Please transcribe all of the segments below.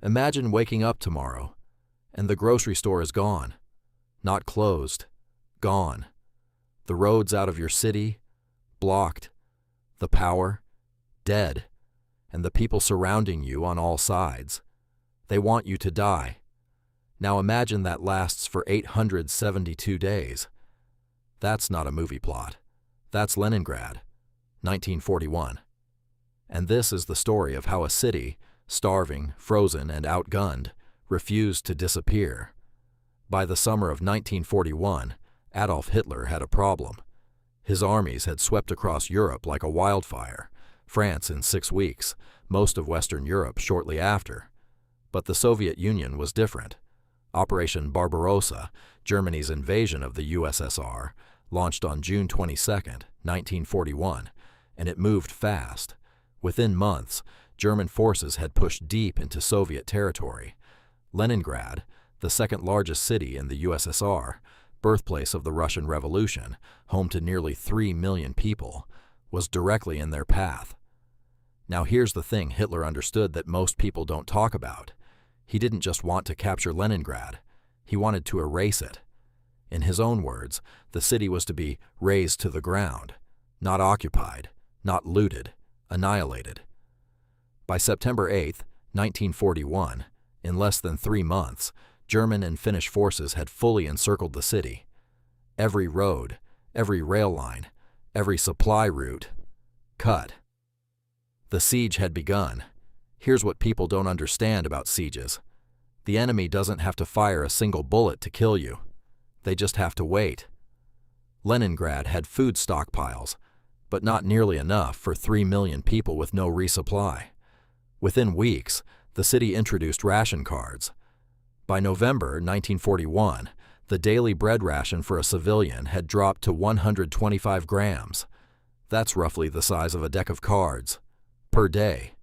Imagine waking up tomorrow, and the grocery store is gone. Not closed, gone. The roads out of your city, blocked. The power, dead. And the people surrounding you on all sides. They want you to die. Now imagine that lasts for 872 days. That's not a movie plot. That's Leningrad, 1941. And this is the story of how a city, starving, frozen, and outgunned, refused to disappear. By the summer of 1941, Adolf Hitler had a problem. His armies had swept across Europe like a wildfire, France in 6 weeks, most of Western Europe shortly after. But the Soviet Union was different. Operation Barbarossa, Germany's invasion of the USSR, launched on June 22, 1941, and it moved fast. Within months, German forces had pushed deep into Soviet territory. Leningrad, the second largest city in the USSR, birthplace of the Russian Revolution, home to nearly 3 million people, was directly in their path. Now here's the thing Hitler understood that most people don't talk about. He didn't just want to capture Leningrad, he wanted to erase it. In his own words, the city was to be razed to the ground, not occupied, not looted, annihilated. By September 8, 1941, in less than 3 months, German and Finnish forces had fully encircled the city. Every road, every rail line, every supply route, cut. The siege had begun. Here's what people don't understand about sieges. The enemy doesn't have to fire a single bullet to kill you. They just have to wait. Leningrad had food stockpiles, but not nearly enough for 3 million people with no resupply. Within weeks, the city introduced ration cards. By November 1941, the daily bread ration for a civilian had dropped to 125 grams. That's roughly the size of a deck of cards. Per day.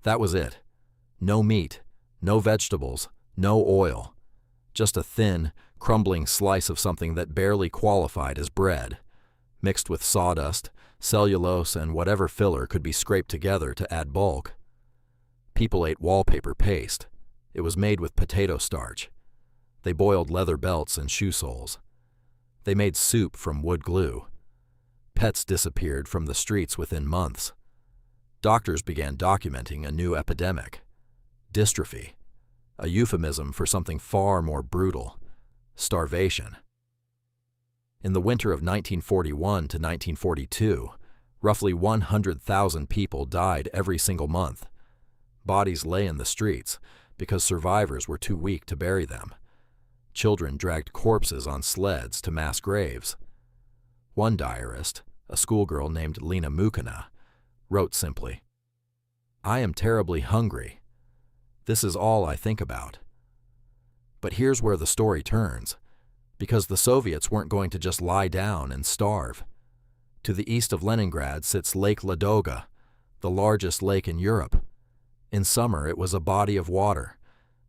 That was it. No meat, no vegetables, no oil. Just a thin, crumbling slice of something that barely qualified as bread, mixed with sawdust, cellulose, and whatever filler could be scraped together to add bulk. People ate wallpaper paste. It was made with potato starch. They boiled leather belts and shoe soles. They made soup from wood glue. Pets disappeared from the streets within months. Doctors began documenting a new epidemic, dystrophy, a euphemism for something far more brutal, starvation. In the winter of 1941 to 1942, roughly 100,000 people died every single month. Bodies lay in the streets because survivors were too weak to bury them. Children dragged corpses on sleds to mass graves. One diarist, a schoolgirl named Lena Mukina, wrote simply, "I am terribly hungry. This is all I think about." But here's where the story turns, because the Soviets weren't going to just lie down and starve. To the east of Leningrad sits Lake Ladoga, the largest lake in Europe. In summer, it was a body of water,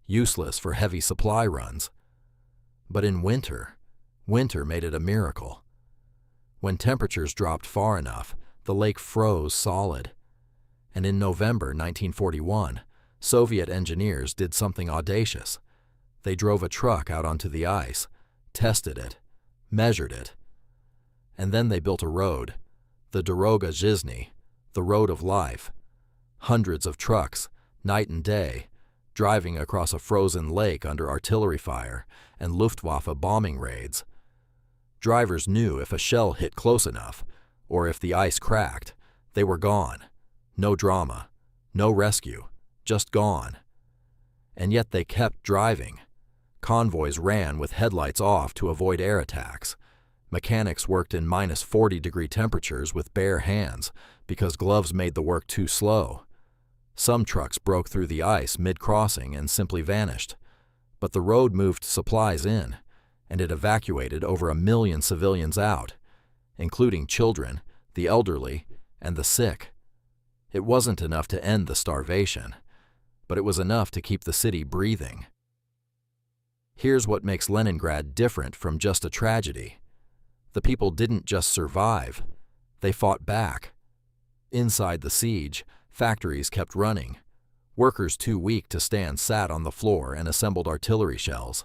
useless for heavy supply runs. But in winter made it a miracle. When temperatures dropped far enough, the lake froze solid. And in November 1941, Soviet engineers did something audacious. They drove a truck out onto the ice, tested it, measured it. And then they built a road, the Doroga Zhizny, the road of life. Hundreds of trucks, night and day, driving across a frozen lake under artillery fire and Luftwaffe bombing raids. Drivers knew if a shell hit close enough, or if the ice cracked, they were gone. No drama, no rescue, just gone. And yet they kept driving. Convoys ran with headlights off to avoid air attacks. Mechanics worked in -40-degree temperatures with bare hands because gloves made the work too slow. Some trucks broke through the ice mid-crossing and simply vanished. But the road moved supplies in, and it evacuated over 1 million civilians out, including children, the elderly, and the sick. It wasn't enough to end the starvation, but it was enough to keep the city breathing. Here's what makes Leningrad different from just a tragedy. The people didn't just survive, they fought back. Inside the siege, factories kept running. Workers too weak to stand sat on the floor and assembled artillery shells.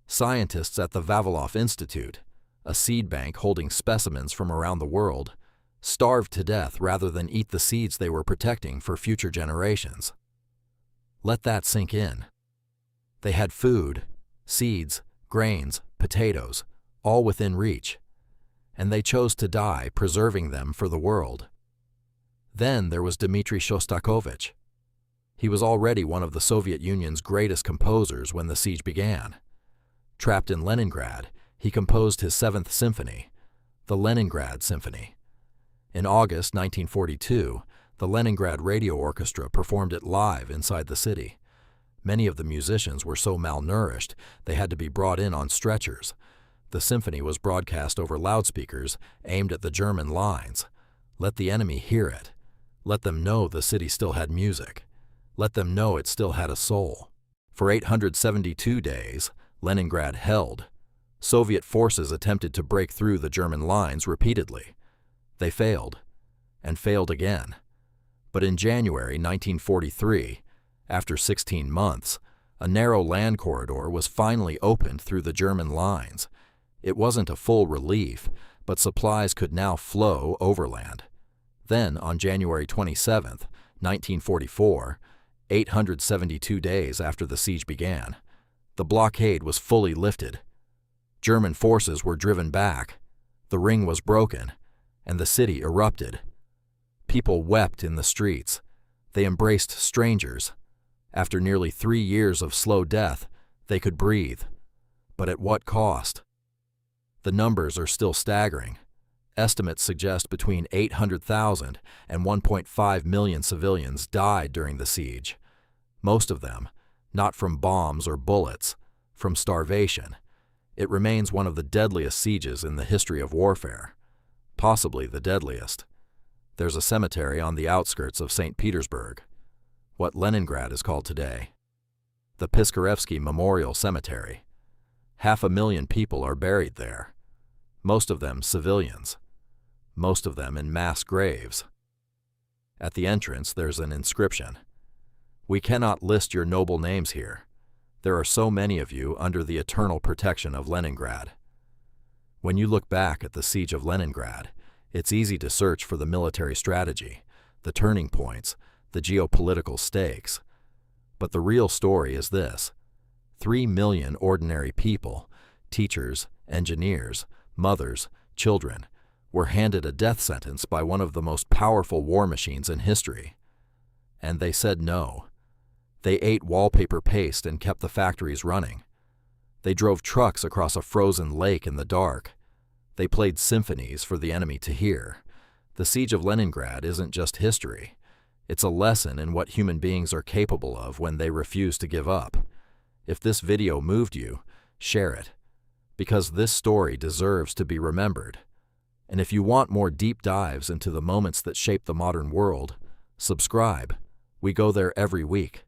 Scientists at the Vavilov Institute, a seed bank holding specimens from around the world, starved to death rather than eat the seeds they were protecting for future generations. Let that sink in. They had food, seeds, grains, potatoes, all within reach, and they chose to die preserving them for the world. Then there was Dmitri Shostakovich. He was already one of the Soviet Union's greatest composers when the siege began. Trapped in Leningrad, he composed his 7th symphony, the Leningrad Symphony. In August 1942, the Leningrad Radio Orchestra performed it live inside the city. Many of the musicians were so malnourished they had to be brought in on stretchers. The symphony was broadcast over loudspeakers aimed at the German lines. Let the enemy hear it. Let them know the city still had music. Let them know it still had a soul. For 872 days, Leningrad held. Soviet forces attempted to break through the German lines repeatedly. They failed, and failed again. But in January 1943, after 16 months, a narrow land corridor was finally opened through the German lines. It wasn't a full relief, but supplies could now flow overland. Then, on January 27, 1944, 872 days after the siege began, the blockade was fully lifted. German forces were driven back, the ring was broken, and the city erupted. People wept in the streets. They embraced strangers. After nearly 3 years of slow death, they could breathe. But at what cost? The numbers are still staggering. Estimates suggest between 800,000 and 1.5 million civilians died during the siege. Most of them, not from bombs or bullets, from starvation. It remains one of the deadliest sieges in the history of warfare, possibly the deadliest. There's a cemetery on the outskirts of St. Petersburg, what Leningrad is called today, the Piskarevsky Memorial Cemetery. 500,000 people are buried there, most of them civilians, most of them in mass graves. At the entrance, there's an inscription. "We cannot list your noble names here. There are so many of you under the eternal protection of Leningrad." When you look back at the Siege of Leningrad, it's easy to search for the military strategy, the turning points, the geopolitical stakes. But the real story is this: 3 million ordinary people, teachers, engineers, mothers, children, were handed a death sentence by one of the most powerful war machines in history. And they said no. They ate wallpaper paste and kept the factories running. They drove trucks across a frozen lake in the dark. They played symphonies for the enemy to hear. The Siege of Leningrad isn't just history. It's a lesson in what human beings are capable of when they refuse to give up. If this video moved you, share it, because this story deserves to be remembered. And if you want more deep dives into the moments that shape the modern world, subscribe. We go there every week.